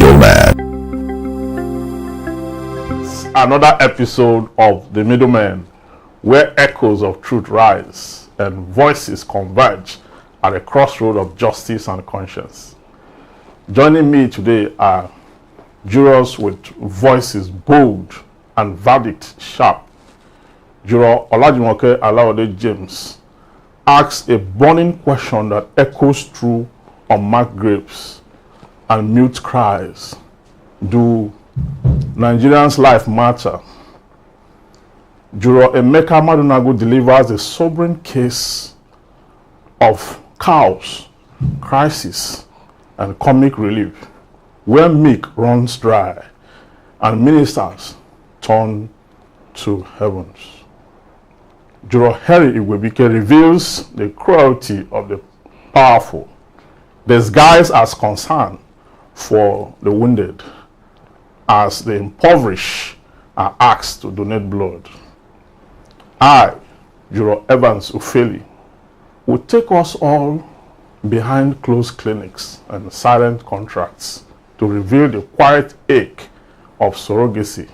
Middleman. Another episode of The Middlemen, where echoes of truth rise and voices converge at the crossroad of justice and conscience. Joining me today are jurors with voices bold and verdict sharp. Juror Olajimoke Alawode James asks a burning question that echoes through unmarked graves and mute cries. Do Nigerians' life matter? Juror Emeka Madunagu delivers a sobering case of chaos, crisis, and comic relief, where milk runs dry and ministers turn to heavens. Juror Harry Iwebike reveals the cruelty of the powerful, disguised as concern for the wounded, as the impoverished are asked to donate blood. I, Juror Evans Ufeli, will take us all behind closed clinics and silent contracts to reveal the quiet ache of surrogacy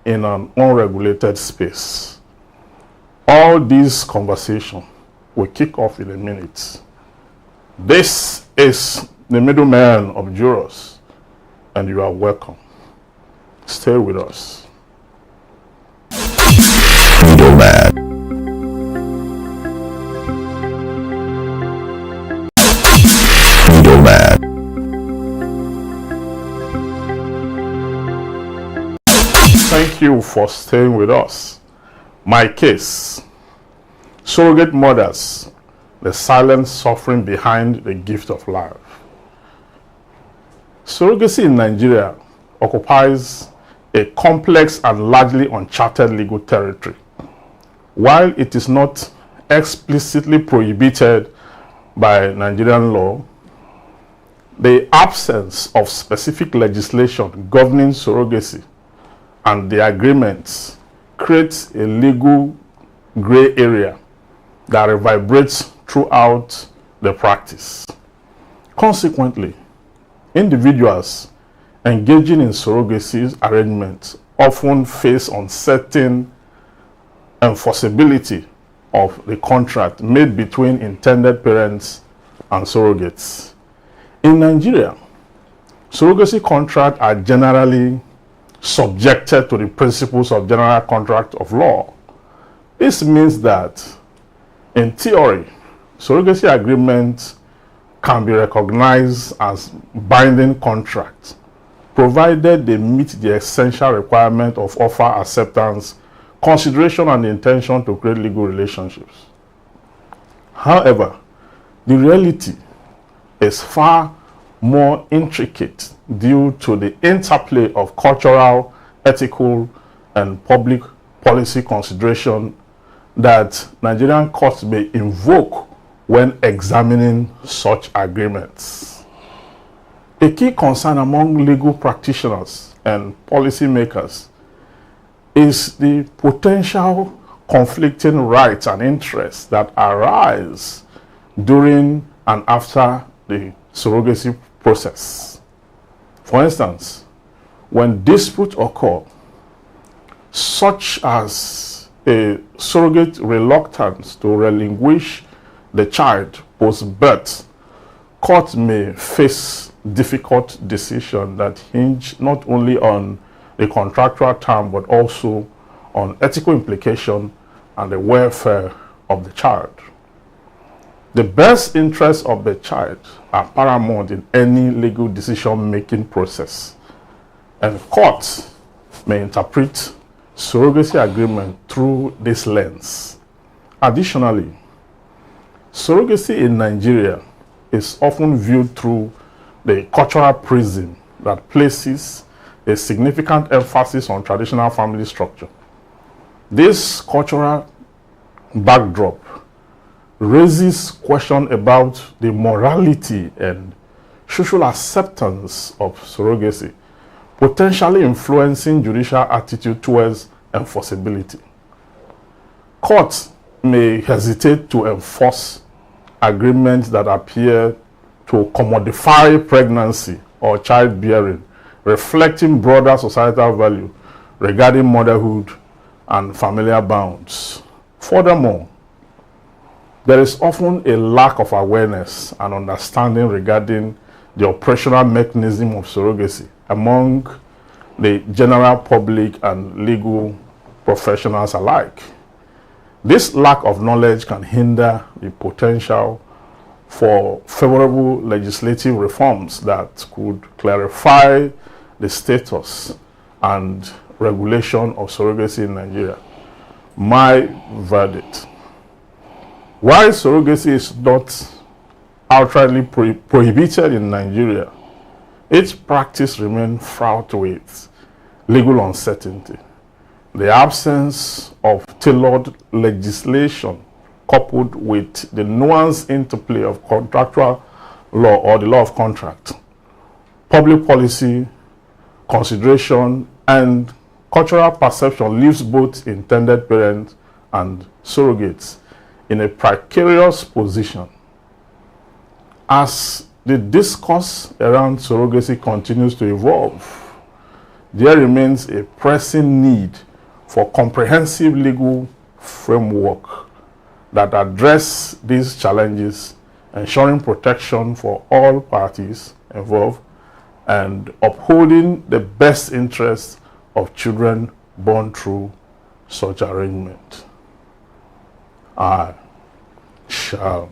in an unregulated space. All these conversations will kick off in a minute. This is the Middleman of Jurors, and you are welcome. Stay with us. Middleman. Middleman. Thank you for staying with us. My case: surrogate mothers, the silent suffering behind the gift of life. Surrogacy in Nigeria occupies a complex and largely uncharted legal territory. While it is not explicitly prohibited by Nigerian law, the absence of specific legislation governing surrogacy and the agreements creates a legal gray area that reverberates throughout the practice. Consequently, individuals engaging in surrogacy arrangements often face uncertain enforceability of the contract made between intended parents and surrogates. In Nigeria, surrogacy contracts are generally subjected to the principles of general contract of law. This means that, in theory, surrogacy agreements can be recognized as binding contracts, provided they meet the essential requirement of offer acceptance, consideration, and the intention to create legal relationships. However, the reality is far more intricate due to the interplay of cultural, ethical, and public policy consideration that Nigerian courts may invoke when examining such agreements. A key concern among legal practitioners and policymakers is the potential conflicting rights and interests that arise during and after the surrogacy process. For instance, when disputes occur, such as a surrogate reluctance to relinquish the child post-birth, courts may face difficult decisions that hinge not only on the contractual term but also on ethical implication and the welfare of the child. The best interests of the child are paramount in any legal decision-making process, and courts may interpret surrogacy agreement through this lens. Additionally, surrogacy in Nigeria is often viewed through the cultural prism that places a significant emphasis on traditional family structure. This cultural backdrop raises questions about the morality and social acceptance of surrogacy, potentially influencing judicial attitude towards enforceability. Courts may hesitate to enforce agreements that appear to commodify pregnancy or childbearing, reflecting broader societal value regarding motherhood and familial bonds. Furthermore, there is often a lack of awareness and understanding regarding the operational mechanism of surrogacy among the general public and legal professionals alike. This lack of knowledge can hinder the potential for favorable legislative reforms that could clarify the status and regulation of surrogacy in Nigeria. My verdict: while surrogacy is not outrightly prohibited in Nigeria, its practice remains fraught with legal uncertainty. The absence of tailored legislation, coupled with the nuanced interplay of contractual law or the law of contract, public policy consideration, and cultural perception, leaves both intended parents and surrogates in a precarious position. As the discourse around surrogacy continues to evolve, there remains a pressing need for comprehensive legal framework that address these challenges, ensuring protection for all parties involved and upholding the best interests of children born through such arrangement. I shall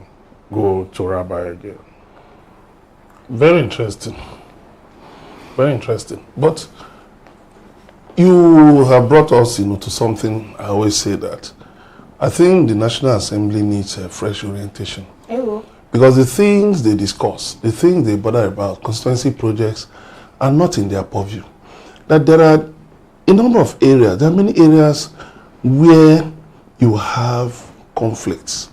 go to Rabbi again. Very interesting. Very interesting. But you have brought us, to something. I always say that I think the National Assembly needs a fresh orientation. Because the things they discuss, the things they bother about, constituency projects, are not in their purview. That there are a number of areas, there are many areas where you have conflicts.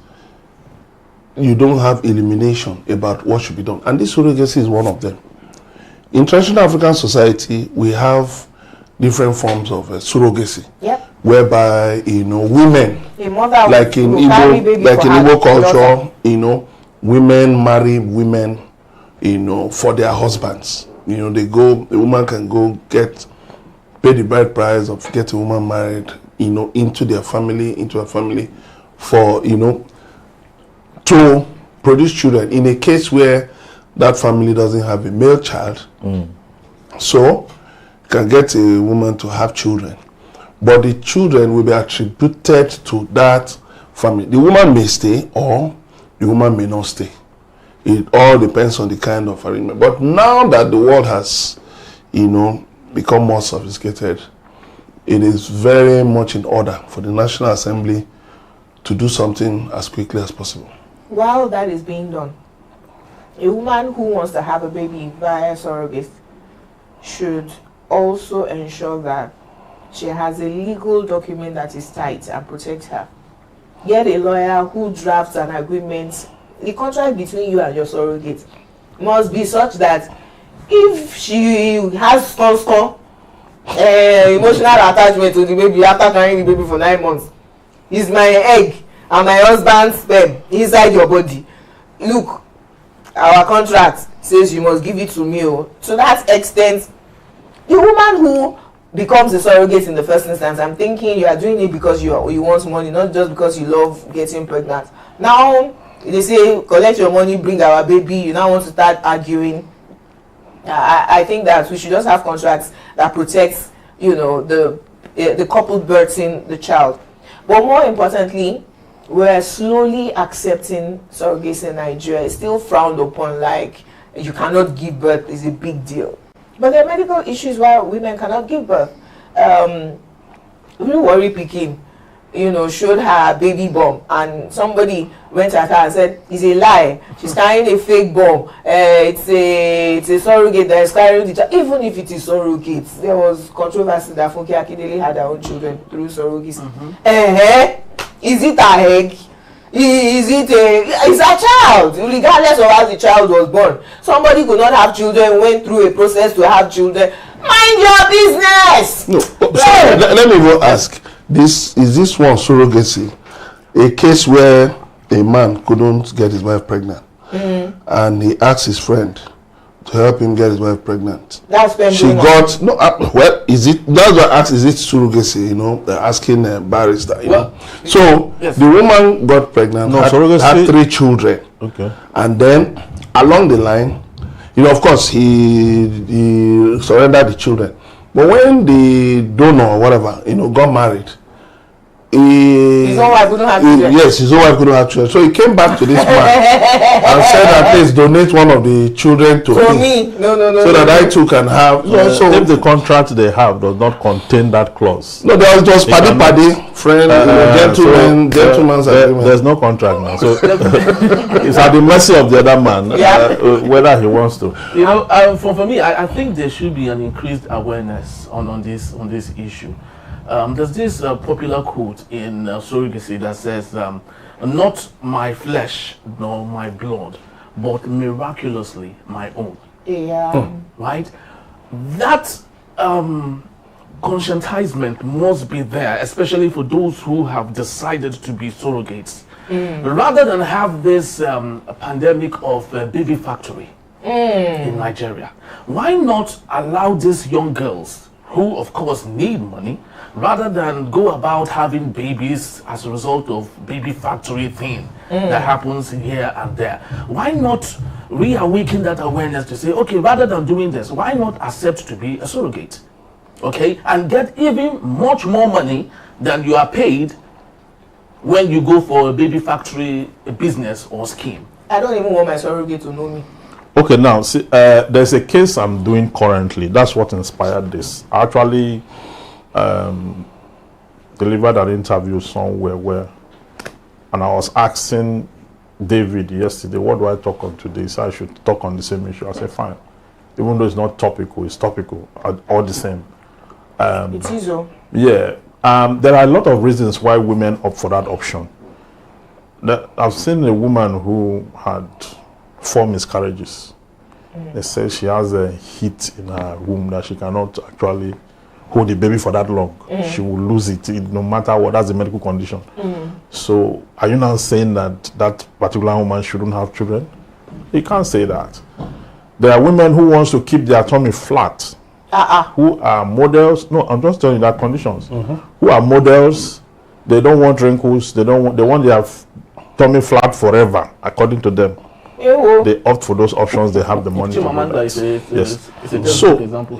You don't have illumination about what should be done. And this surrogacy is one of them. In traditional African society, we have different forms of surrogacy. Yep. Whereby, women, like in Igbo culture, women marry women, for their husbands. The woman can go pay the bride price of get a woman married, into a family for, to produce children. In a case where that family doesn't have a male child, so can get a woman to have children. But the children will be attributed to that family. The woman may stay or the woman may not stay. It all depends on the kind of arrangement. But now that the world has, become more sophisticated, it is very much in order for the National Assembly to do something as quickly as possible. While that is being done, a woman who wants to have a baby via surrogate should also ensure that she has a legal document that is tight and protects her. Get a lawyer who drafts an agreement. The contract between you and your surrogate must be such that if she has emotional attachment to the baby after carrying the baby for 9 months, is my egg and my husband's sperm inside your body. Look, our contract says you must give it to me. To that extent, the woman who becomes a surrogate in the first instance, I'm thinking you are doing it because you want money, not just because you love getting pregnant. Now, they say, collect your money, bring our baby, you now want to start arguing. I think that we should just have contracts that protects, the couple birthing the child. But more importantly, we're slowly accepting surrogacy in Nigeria. It's still frowned upon, like you cannot give birth is a big deal. But there are medical issues why women cannot give birth. Worry Pekin, showed her baby bomb, and somebody went at her and said, it's a lie. She's carrying a fake bomb. It's a surrogate that is carrying the child. Even if it is surrogate, there was controversy that Funke Akindele had her own children through surrogacy. Is it a egg? It's a child, regardless of how the child was born. Somebody could not have children, went through a process to have children. Mind your business. No, sorry, let me go ask. Is this one surrogacy a case where a man couldn't get his wife pregnant, and he asked his friend to help him get his wife pregnant. That's when she got no. Well, is it? That's what I asked. Is it surrogacy? You know, they're asking barrister. You know? So yes. The woman got pregnant. No, had 3 children. Okay. And then along the line, you know, of course, he surrendered the children. But when the donor or whatever, you know, got married, his own wife couldn't have children. Yes, his own wife couldn't have children. So he came back to this man and said that please donate one of the children to me. No. So that I too can have. So if the contract they have does not contain that clause. No, there was just paddy, friend, gentleman's agreement. There's no contract now. So it's at the mercy of the other man whether he wants to. You know, for me, I think there should be an increased awareness on this issue. There's this popular quote in Surrogacy that says, not my flesh nor my blood, but miraculously my own. Yeah. Right? That conscientizement must be there, especially for those who have decided to be surrogates. Rather than have this pandemic of baby factory in Nigeria, why not allow these young girls, who of course need money, rather than go about having babies as a result of baby factory thing that happens here and there? Why not reawaken that awareness to say, okay, rather than doing this, why not accept to be a surrogate? Okay, and get even much more money than you are paid when you go for a baby factory business or scheme. I don't even want my surrogate to know me. Okay, now, see, there's a case I'm doing currently. That's what inspired this. I actually delivered an interview somewhere and I was asking David yesterday, what do I talk on today? So I should talk on the same issue. I said, fine. Even though it's not topical, it's topical, all the same. It is, though. Yeah. There are a lot of reasons why women opt for that option. I've seen a woman who had 4 miscarriages. They say she has a heat in her womb that she cannot actually hold the baby for that long. She will lose it no matter what. That's the medical condition. So are you now saying that that particular woman shouldn't have children? You can't say that. There are women who wants to keep their tummy flat, who are models. No, I'm just telling you that conditions. Who are models. They don't want wrinkles. They want their tummy flat forever, according to them. They opt for those options. They have the money.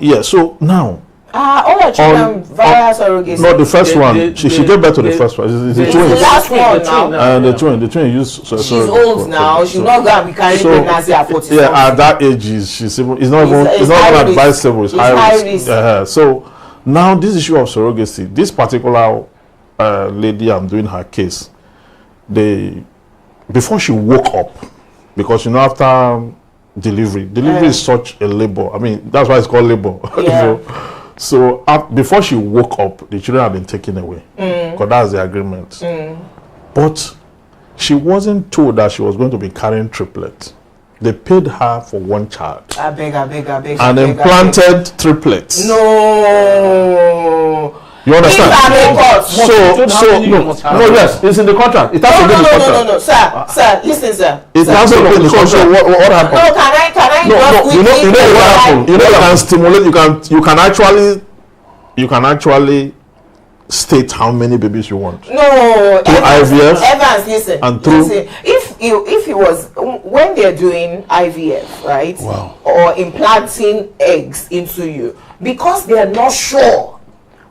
Yes. So now. All our children via surrogacy. No, the first one. She gave birth to the first one. It's the twins. The last one now. And the twin used. She's old now. She's not going to be carrying pregnancy at 40. Yeah, at that age, it's not even advisable. It's high risk. So now this issue of surrogacy, this particular lady, I'm doing her case. Before she woke up, because after delivery is such a labor. I mean, that's why it's called labor. Yeah. So before she woke up, the children had been taken away, because that's the agreement. But she wasn't told that she was going to be carrying triplets. They paid her for 1 child. I beg. And implanted triplets. No. You understand? Yes, it's in the contract. It has to be in the contract. No, sir, listen, sir. It has to be in the contract. So what happened? No, can I you know what happened? You can stimulate. You can actually state how many babies you want. No, Evans, listen. And through if it was when they're doing IVF, right? Wow. Or implanting eggs into you, because they're not sure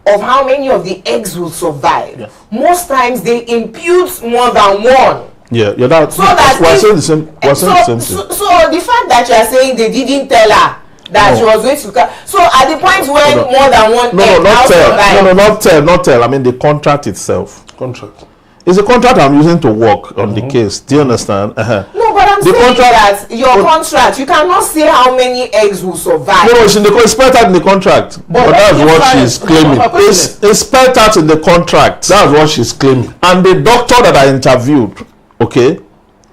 of how many of the eggs will survive. Yes. Most times they impute more than one. Yeah, that's we're saying the same thing. So the fact that you are saying they didn't tell her that she was going to come. So at the point when more than one egg now survive. Not tell. I mean the contract itself. Contract. It's a contract I'm using to work on the case. Do you understand? No, but I'm saying that your contract, you cannot say how many eggs will survive. No, it's spelled out in the contract. But that's what she's claiming. It's spelled out in the contract. That's what she's claiming. And the doctor that I interviewed,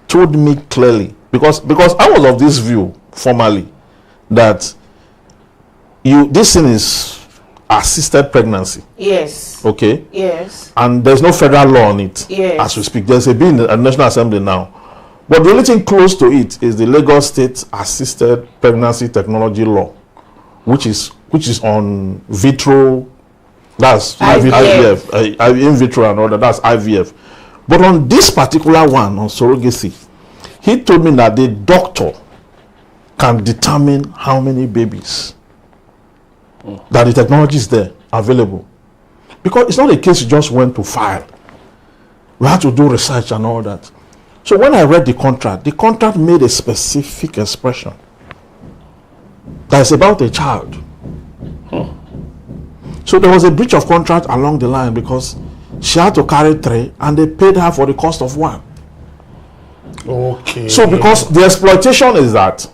told me clearly, because I was of this view formally, that this thing is assisted pregnancy. Yes. Okay. Yes. And there's no federal law on it. Yes. As we speak, there's a bill in the National Assembly now, But the only thing close to it is the Lagos State Assisted Pregnancy Technology Law, which is on vitro, that's IVF, in vitro and all that, that's IVF. But on this particular one, on surrogacy, he told me that the doctor can determine how many babies, that the technology is there, available. Because it's not a case you just went to file. We had to do research and all that. So when I read the contract made a specific expression that is about a child. So there was a breach of contract along the line because she had to carry 3 and they paid her for the cost of 1. Okay. So because the exploitation is that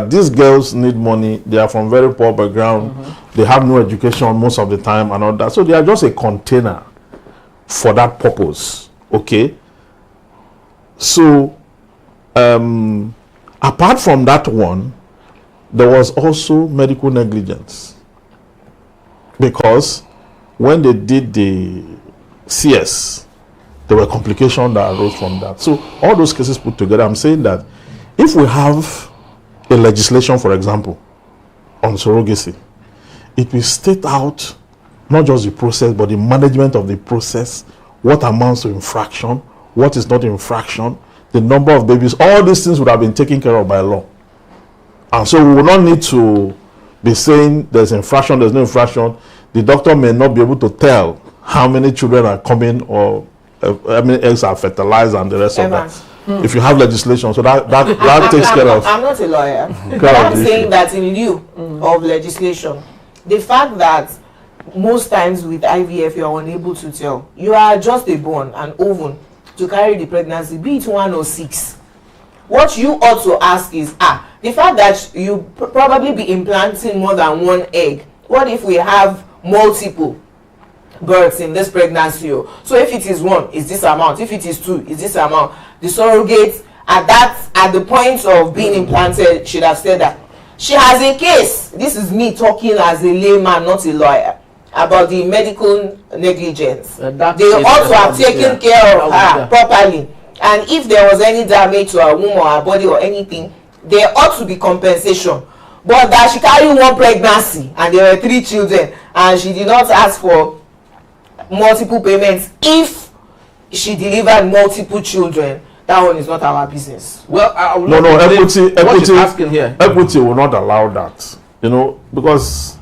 these girls need money, they are from very poor background, they have no education most of the time and all that. So they are just a container for that purpose. Okay. So apart from that one, there was also medical negligence, because when they did the CS, there were complications that arose from that. So all those cases put together, I'm saying that if we have a legislation, for example, on surrogacy, it will state out not just the process, but the management of the process, what amounts to infraction, what is not infraction, the number of babies, all these things would have been taken care of by law. And so we will not need to be saying there's infraction, there's no infraction. The doctor may not be able to tell how many children are coming or how many eggs are fertilized and the rest of that. If you have legislation, so that takes care of. I'm not a lawyer, but I'm saying that in lieu of legislation, the fact that most times with IVF you are unable to tell, you are just a bone, an ovum to carry the pregnancy, be it 1 or 6. What you ought to ask is, the fact that you probably be implanting more than 1 egg, what if we have multiple births in this pregnancy? So if it is 1, is this amount? If it is 2, is this amount? The surrogate at the point of being implanted should have said that she has a case. This is me talking as a layman, not a lawyer, about the medical negligence. They ought to have taken care of her properly. And if there was any damage to her womb or her body or anything, there ought to be compensation. But that she carried 1 pregnancy and there were 3 children and she did not ask for multiple payments if she delivered multiple children, that one is not our business. Well, equity will not allow that, because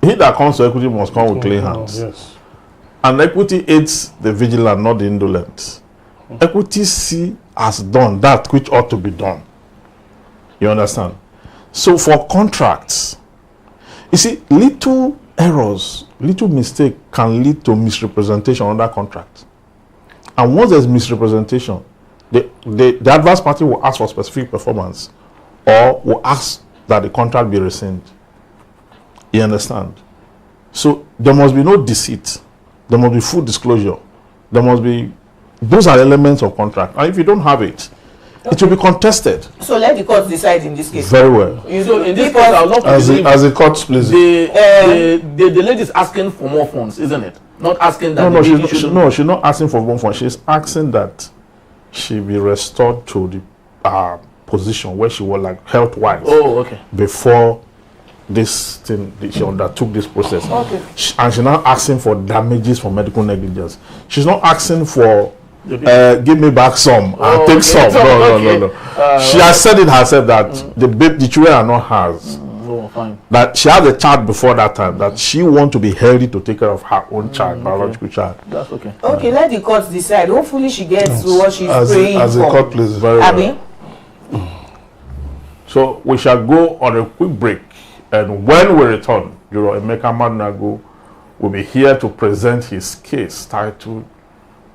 he that comes to equity must come with clean hands. Yes. And equity aids the vigilant, not the indolent. Equity see has done that which ought to be done. You understand? So for contracts, you see, little errors, little mistake can lead to misrepresentation on that contract. And once there's misrepresentation, the adverse party will ask for specific performance or will ask that the contract be rescinded. You understand? So there must be no deceit. There must be full disclosure. There must be, those are elements of contract. And if you don't have it, it will be contested. So let the court decide in this case. Very well. So in this case, I would love to believe as the court please. The lady is asking for more funds, isn't it? Not asking that. She's not asking for more funds. She's asking that she be restored to the position where she was, like, health-wise. Oh, okay. Before this thing, she undertook this process. Okay. And she's not asking for damages for medical negligence. She's not asking for give me back some and take some. No. She has said it herself that the children are not hers. Fine. That she has a child before that time, that she wants to be healthy to take care of her own child, biological child. That's okay. Okay, let the court decide. Hopefully she gets what she's praying for. As the court please. Very well. So we shall go on a quick break, and when we return, Juror Emeka Madunagu will be here to present his case titled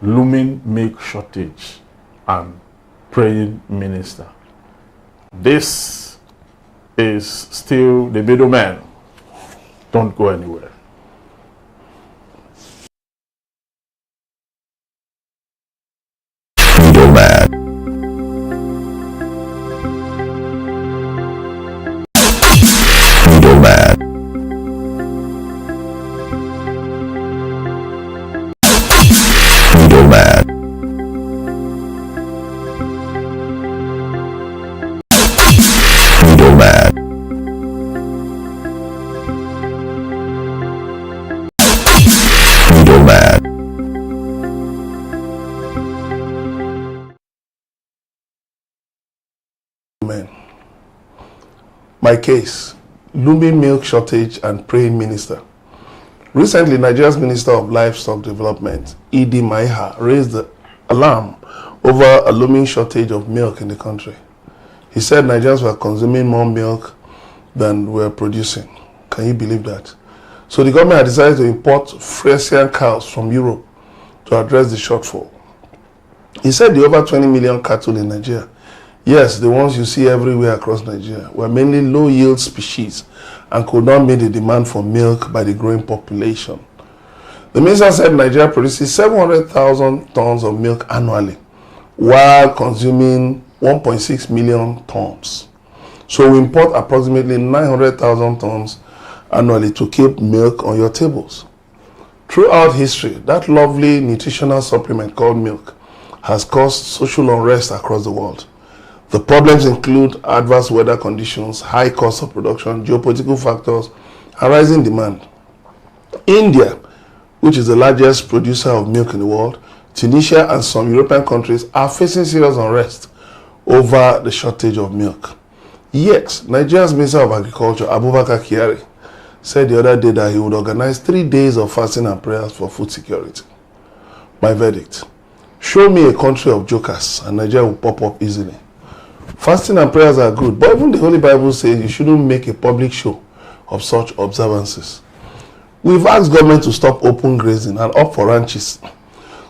Looming Milk Shortage and Praying Minister. This is still the Middlemen. Don't go anywhere. Middleman. Middleman. Middleman. My case, looming milk shortage and praying minister. Recently, Nigeria's Minister of Livestock Development, Idi Maiha, raised the alarm over a looming shortage of milk in the country. He said Nigerians were consuming more milk than we're producing. Can you believe that? So the government had decided to import Frisian cows from Europe to address the shortfall. He said the over 20 million cattle in Nigeria, yes, the ones you see everywhere across Nigeria, were mainly low-yield species and could not meet the demand for milk by the growing population. The minister said Nigeria produces 700,000 tons of milk annually, while consuming 1.6 million tons. So we import approximately 900,000 tons annually to keep milk on your tables. Throughout history, that lovely nutritional supplement called milk has caused social unrest across the world. The problems include adverse weather conditions, high cost of production, geopolitical factors, and rising demand. India, which is the largest producer of milk in the world, Tunisia and some European countries are facing serious unrest over the shortage of milk. Yet, Nigeria's Minister of Agriculture, Abubakar Kyari, said the other day that he would organize 3 days of fasting and prayers for food security. My verdict: show me a country of jokers and Nigeria will pop up easily. Fasting and prayers are good, but even the Holy Bible says you shouldn't make a public show of such observances. We've asked government to stop open grazing and opt for ranches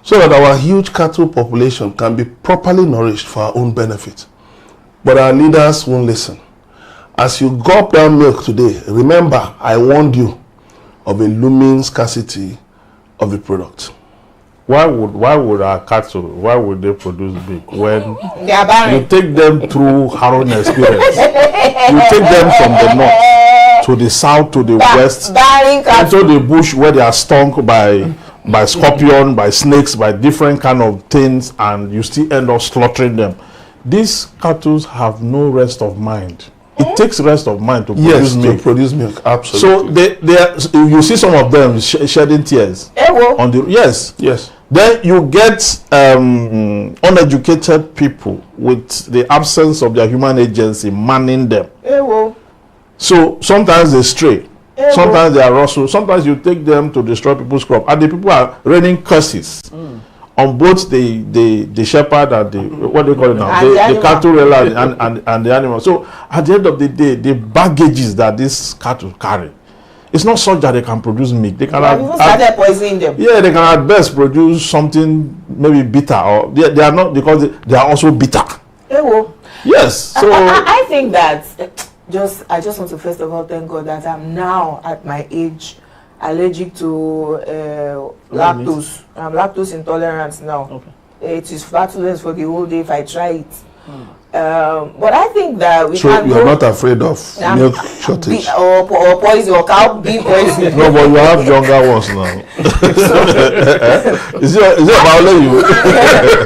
so that our huge cattle population can be properly nourished for our own benefit. But our leaders won't listen. As you gulp down milk today, remember I warned you of a looming scarcity of the product. Why would our cattle, why would they produce milk when They are barren. you take them through harrowing experience? You take them from the north to the south to the west, Barren cattle. into the bush where they are stung by scorpion, by snakes, by different kind of things, and you still end up slaughtering them. These cattle have no rest of mind. It takes rest of mind to produce milk. To produce milk, absolutely. So they are, you see some of them shedding tears on the yes. Then you get uneducated people with the absence of their human agency manning them. So sometimes they stray, sometimes they are rustled, sometimes you take them to destroy people's crop, and the people are raining curses on both the shepherd and the what do you call it now, the cattle railer and the animal. So at the end of the day, the baggages that these cattle carry, it's not such that they can produce milk. They can started poisoning them. Yeah, they can at best produce something maybe bitter, or they are not, because they are also bitter. Yes. So I think that I just want to first of all thank God that I'm now at my age allergic to lactose. I'm lactose intolerant now. Okay. It is flatulence for the whole day if I try it. But I think that we can. So you're not afraid of milk shortage or poison or cow being poisoned? No, but you have younger ones now. Is it about you?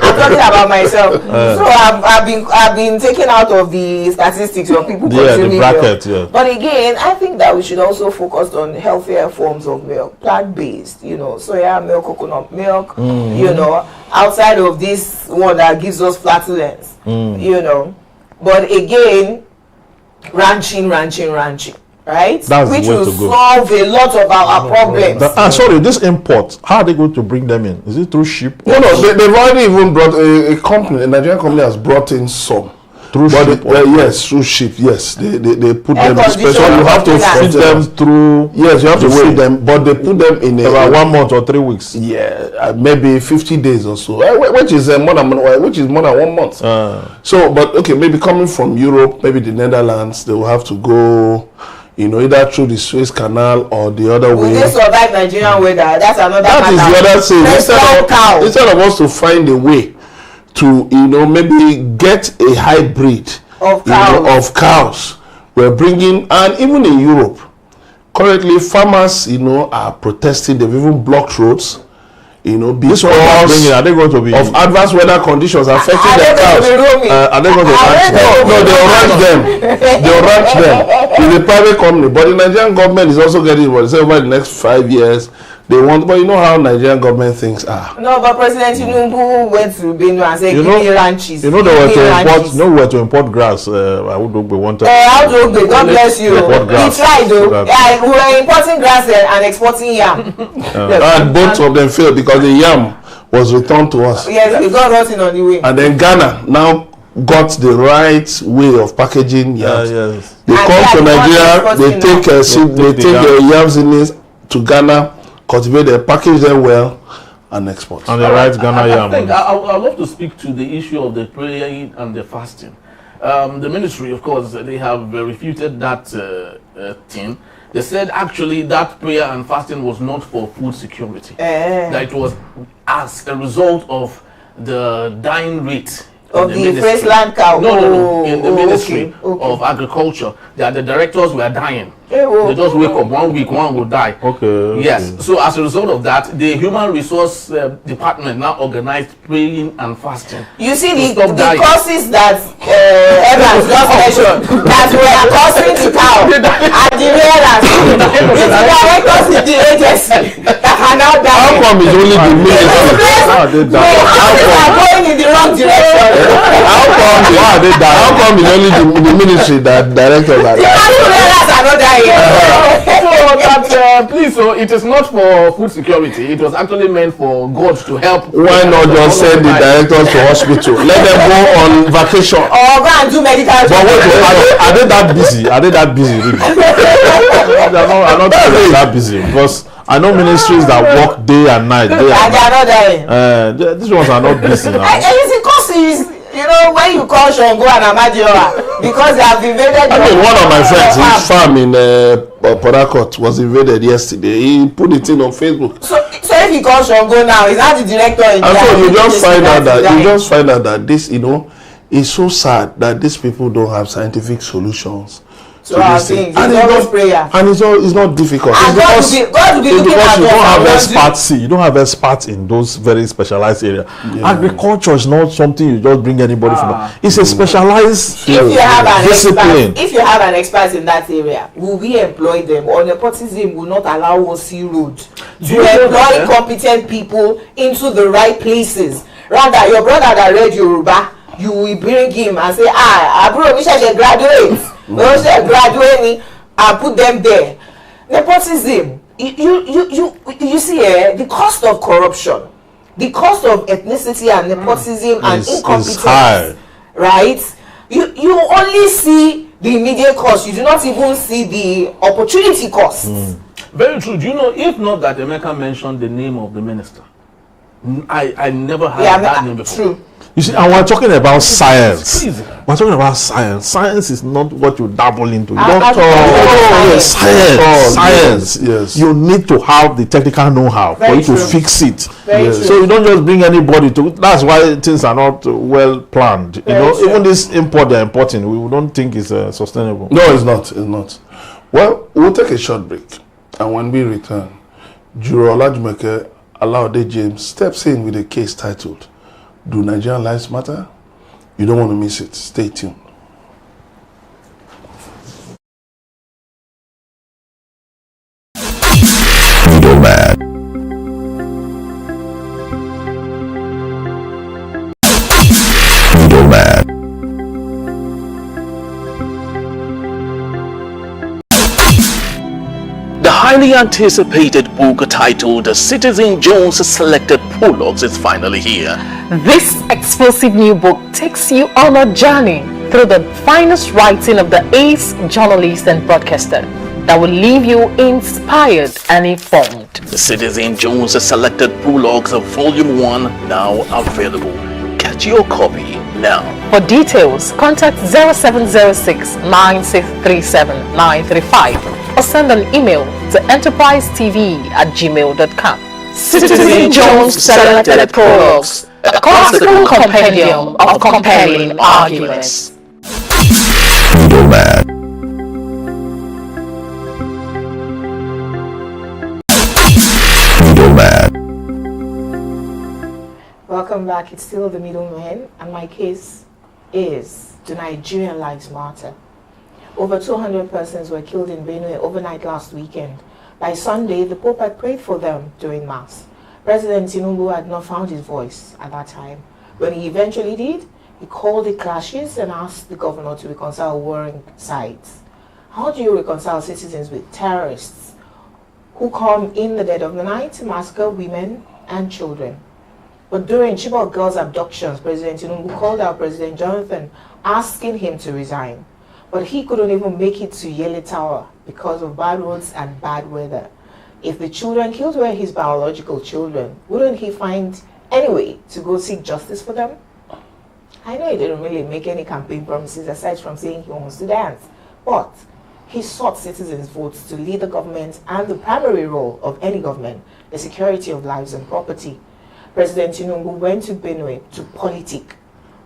I'm talking about myself. So I've been taken out of the statistics of people consuming the bracket, milk. But again, I think that we should also focus on healthier forms of milk, plant-based. Soya milk, coconut milk. Outside of this one that gives us flatulence. But again, ranching, right? That's which the way will to go. solve a lot of our problems. Sorry, this imports, how are they going to bring them in? Is it through ship? No, they've already even brought a company, a Nigerian company has brought in some. Through ship? Yes, through ship, yes. They put them in special. So you have to feed them through. Yes, you have to feed them, but they put them in about 1 month or 3 weeks. Yeah, maybe 50 days or so, which is more than 1 month. So, but okay, maybe coming from Europe, maybe the Netherlands, they will have to go, either through the Suez Canal or the other way. Will they survive Nigerian weather? That's another matter. That is the other thing. Instead of us to find a way to maybe get a hybrid of cows, we're bringing, and even in Europe currently farmers are protesting. They've even blocked roads because are they going to be of adverse weather conditions affecting their cows. Are they going to ranch them? No, they'll ranch them. It's a private company, but the Nigerian government is also getting what they say over the next 5 years. They want, but you know how Nigerian government things are. No, but President Tinubu went to Benue and said, give me ranches. You know they were to import. You know where to import grass. I would be wanted. God bless you. He tried though. Yeah, we were importing grass and exporting yam. And both of them failed because the yam was returned to us. Yes, we got rotting on the way. And then Ghana now got the right way of packaging yams. Yes. They come to Nigeria, they take the yams in to Ghana, cultivate them, package them well, and export. And the right Ghana yam. I think I'd love to speak to the issue of the praying and the fasting. The ministry, of course, they have refuted that thing. They said actually that prayer and fasting was not for food security. That it was as a result of the dying rate of the first land cow. No. In the Ministry of Agriculture, that the directors were dying. They just wake up 1 week, one will die. Okay. Yes. So as a result of that, the Human Resource Department now organized praying and fasting. You see the causes that Evans just mentioned that were causing the cow and the rearers. It's the directors in the agency that are now dying. How come it's only the ministry? Are going in the wrong direction. How come it's only the ministry that directors are dying? The rearers are not dying. Please, so it is not for food security. It was actually meant for God to help. Why not just send the directors to hospital? Let them go on vacation. Or go and do medical. But wait, are they that busy? Are they that busy? Really? I'm not that busy because I know ministries that work day and night. They are not dying. These ones are not busy now. You know, when you call Shango and Amadioha because they have invaded. I mean, one of my friends, his farm in Port Harcourt was invaded yesterday. He put it in on Facebook. So if he calls Shango now, is that the director in and so you just find out that this, you know, is so sad that these people don't have scientific solutions. So I think it's always prayer. And it's not difficult. And God will be looking at you don't have experts. You don't have experts in those very specialized areas. Yeah. Agriculture is not something you just bring anybody from. It's a specialized discipline. If you have an expert in that area, will we employ them? Or nepotism will not allow us road to employ competent people into the right places. Rather, your brother that read Yoruba, you will bring him and say, Aburo, we shall graduate. Graduate and put them there. Nepotism. You see, the cost of corruption, the cost of ethnicity and nepotism and incompetence, right? You only see the immediate cost. You do not even see the opportunity cost. Very true. Do you know, if not that Emeka mentioned the name of the minister, I never heard that name before. True. You see, and we're talking about science. We're talking about science. Science is not what you dabble into. You don't talk science. Yes. You need to have the technical know-how for you to fix it. So you don't just bring anybody to. That's why things are not well planned. Even this import they're importing, we don't think is sustainable. No, it's not. It's not. Well, we'll take a short break, and when we return, Juror Olajumeke Alaude James steps in with a case titled, "Do Nigerian Lives Matter?" You don't want to miss it. Stay tuned. Middlemen. The highly anticipated book titled Citizen Jones Selected Prologues is finally here. This explosive new book takes you on a journey through the finest writing of the ace journalist and broadcaster that will leave you inspired and informed. The Citizen Jones Selected Prologues of Volume 1 now available. Get your copy now. For details, contact 0706 9637 935 or send an email to enterprisetv@gmail.com. Citizen Jones Selected Prologues, a classical compendium of compelling arguments. Middlemen. Welcome back. It's still the Middlemen, and my case is, do Nigerian lives matter? Over 200 persons were killed in Benue overnight last weekend. By Sunday, the Pope had prayed for them during Mass. President Tinubu had not found his voice at that time. When he eventually did, he called it clashes and asked the governor to reconcile warring sides. How do you reconcile citizens with terrorists who come in the dead of the night to massacre women and children? But during Chibok girls' abductions, President Tinubu called out President Jonathan, asking him to resign. But he couldn't even make it to Yele Tower because of bad roads and bad weather. If the children killed were his biological children, wouldn't he find any way to go seek justice for them? I know he didn't really make any campaign promises aside from saying he wants to dance, but he sought citizens' votes to lead the government and the primary role of any government, the security of lives and property. President Tinubu went to Benue to politic,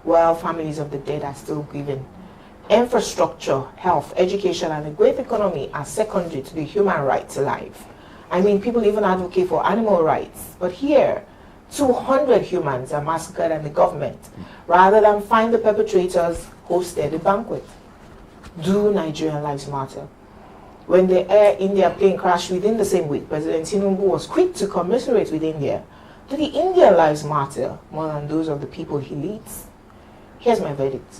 while families of the dead are still grieving. Infrastructure, health, education, and a great economy are secondary to the human right to life. I mean, people even advocate for animal rights. But here, 200 humans are massacred and the government, rather than find the perpetrators, hosted a banquet. Do Nigerian lives matter? When the Air India plane crashed within the same week, President Tinubu was quick to commiserate with India. Do the Indian lives matter more than those of the people he leads? Here's my verdict.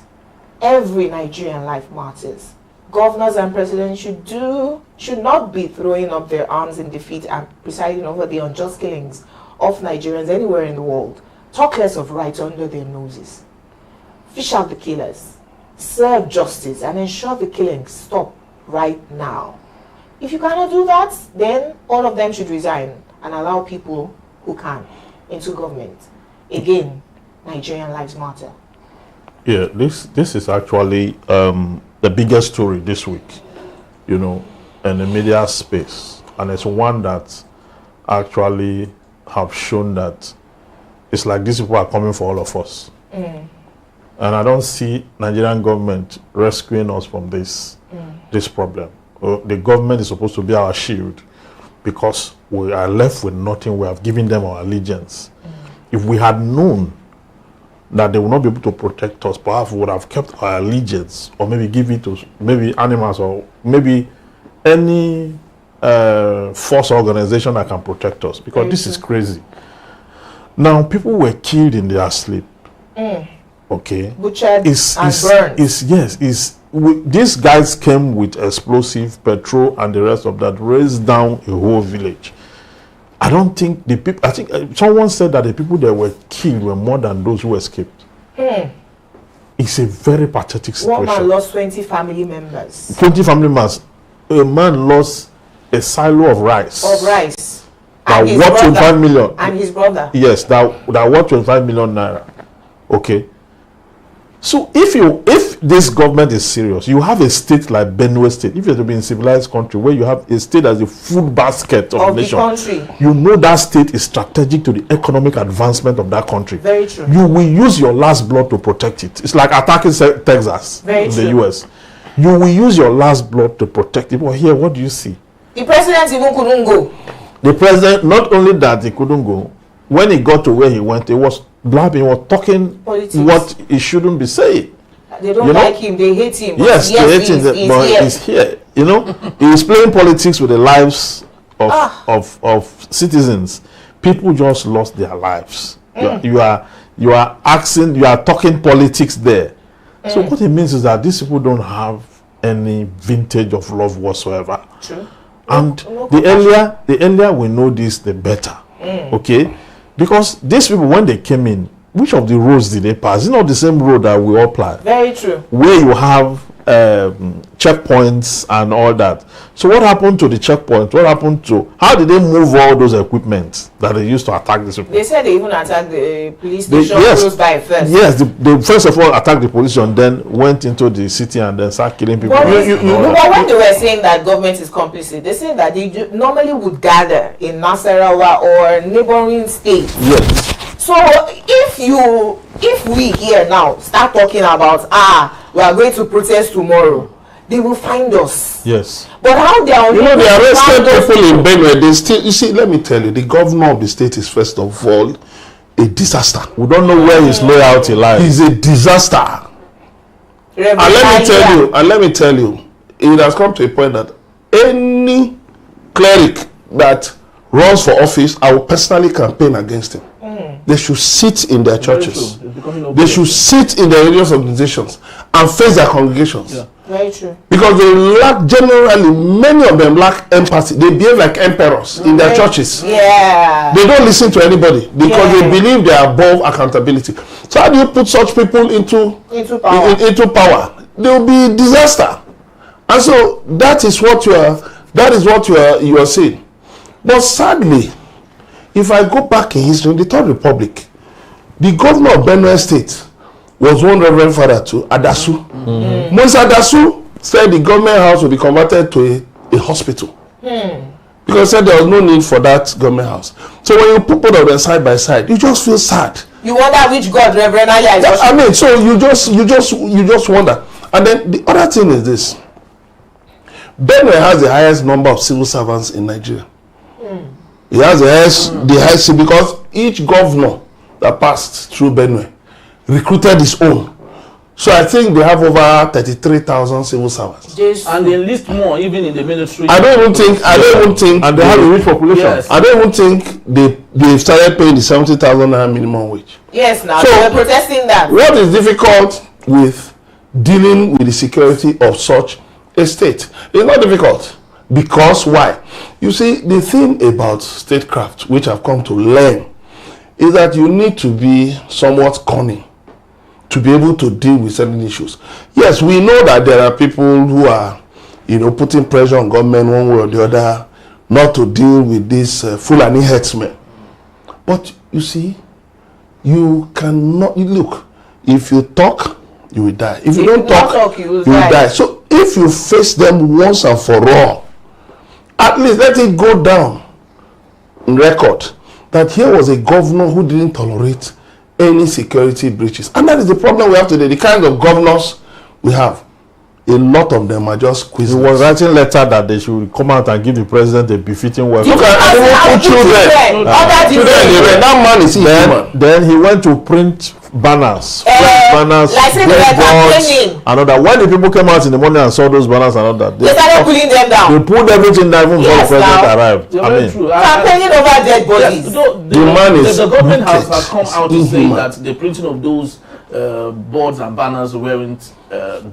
Every Nigerian life matters. Governors and presidents should not be throwing up their arms in defeat and presiding over the unjust killings of Nigerians anywhere in the world. Talk less of right under their noses. Fish out the killers, serve justice, and ensure the killings stop right now. If you cannot do that, then all of them should resign and allow people who can into government. Again, Nigerian lives matter. Yeah, this is actually the biggest story this week, you know, in the media space. And it's one that actually have shown that it's like these people are coming for all of us. And I don't see Nigerian government rescuing us from this problem. The government is supposed to be our shield because we are left with nothing. We have given them our allegiance. If we had known that they will not be able to protect us, perhaps we would have kept our allegiance, or maybe give it to maybe animals, or maybe any force or organization that can protect us, because this is crazy. Now, people were killed in their sleep. Okay, butchered and burned. These guys came with explosive, petrol, and the rest of that, raised down a whole village. I don't think the people, I think someone said that the people that were killed were more than those who escaped. It's a very pathetic situation. One man lost 20 family members. 20 family members. A man lost a silo of rice. That worth 25 million. And his brother. Yes, that worth 25 million naira. Okay. So if this government is serious, you have a state like Benue State. If you're to be in a civilized country where you have a state as a food basket of the nation, country, you know that state is strategic to the economic advancement of that country. Very true. You will use your last blood to protect it. It's like attacking Texas the US. You will use your last blood to protect it. But here, what do you see? The president even couldn't go. The president, not only that he couldn't go, when he got to where he went, he was blabbing, he was talking politics, what he shouldn't be saying. They don't like him, they hate him. Yes, they hate him, but he's here. You know, he's playing politics with the lives of citizens. People just lost their lives. You are talking politics there. So what it means is that these people don't have any vintage of love whatsoever. True. And the earlier we know this, the better. Okay? Because these people, when they came in, which of the roads did they pass? It's not the same road that we all plan. Very true. Where you have checkpoints and all that. So what happened to the checkpoints? What happened to, how did they move all those equipment that they used to attack these people? They said they even attacked the police station close by first. Yes, they first of all attacked the police and then went into the city and then started killing people. But when they were saying that government is complicit, they said that they normally would gather in Nasarawa or neighboring states. Yes. So if we here now start talking about we are going to protest tomorrow, they will find us. Yes. But how they are, they arrested people in Benue. They still, you see, let me tell you, the governor of the state is first of all a disaster. We don't know where his loyalty lies. He's a disaster. And let me tell you, it has come to a point that any cleric that runs for office, I will personally campaign against him. They should sit in their churches. They should sit in their religious organizations and face their congregations. Yeah. Very true. Because they lack, generally, many of them lack empathy. They behave like emperors in their churches. Yeah. They don't listen to anybody because they believe they are above accountability. So how do you put such people into power? There will be disaster. And so that is what you are saying. But sadly, if I go back in history, in the Third Republic, the governor of Benue State was one Reverend Father to Adasu. Moses Adasu said the government house will be converted to a hospital. Because he said there was no need for that government house. So when you put both of them side by side, you just feel sad. You wonder which God Reverend Aya is. I mean, so you just wonder. And then the other thing is this. Benue has the highest number of civil servants in Nigeria. He has the highest because each governor that passed through Benue recruited his own. So I think they have over 33,000 civil servants. And they enlist more even in the military. I don't even think and they have a rich population. Yes. I don't even think they started paying the 70,000 minimum wage. Yes, now so they're protesting that. What is difficult with dealing with the security of such a state? It's not difficult. Because why? You see, the thing about statecraft, which I've come to learn, is that you need to be somewhat cunning to be able to deal with certain issues. Yes, we know that there are people who are, putting pressure on government one way or the other, not to deal with this Fulani herdsmen. But you see, you cannot look. If you talk, you will die. If you don't talk, you will die. So if you face them once and for all, at least let it go down in record that here was a governor who didn't tolerate any security breaches. And that is the problem we have today. The kind of governors we have, a lot of them are just quizzes. He was writing letter that they should come out and give the president a befitting welcome. Look at children. That man is human. Then he went to print banners, banners, like boards, and all that. When the people came out in the morning and saw those banners and all that, they started pulling them down. They pulled everything down even before the president arrived. Campaigning over dead bodies. The government has come out to say that the printing of those boards and banners weren't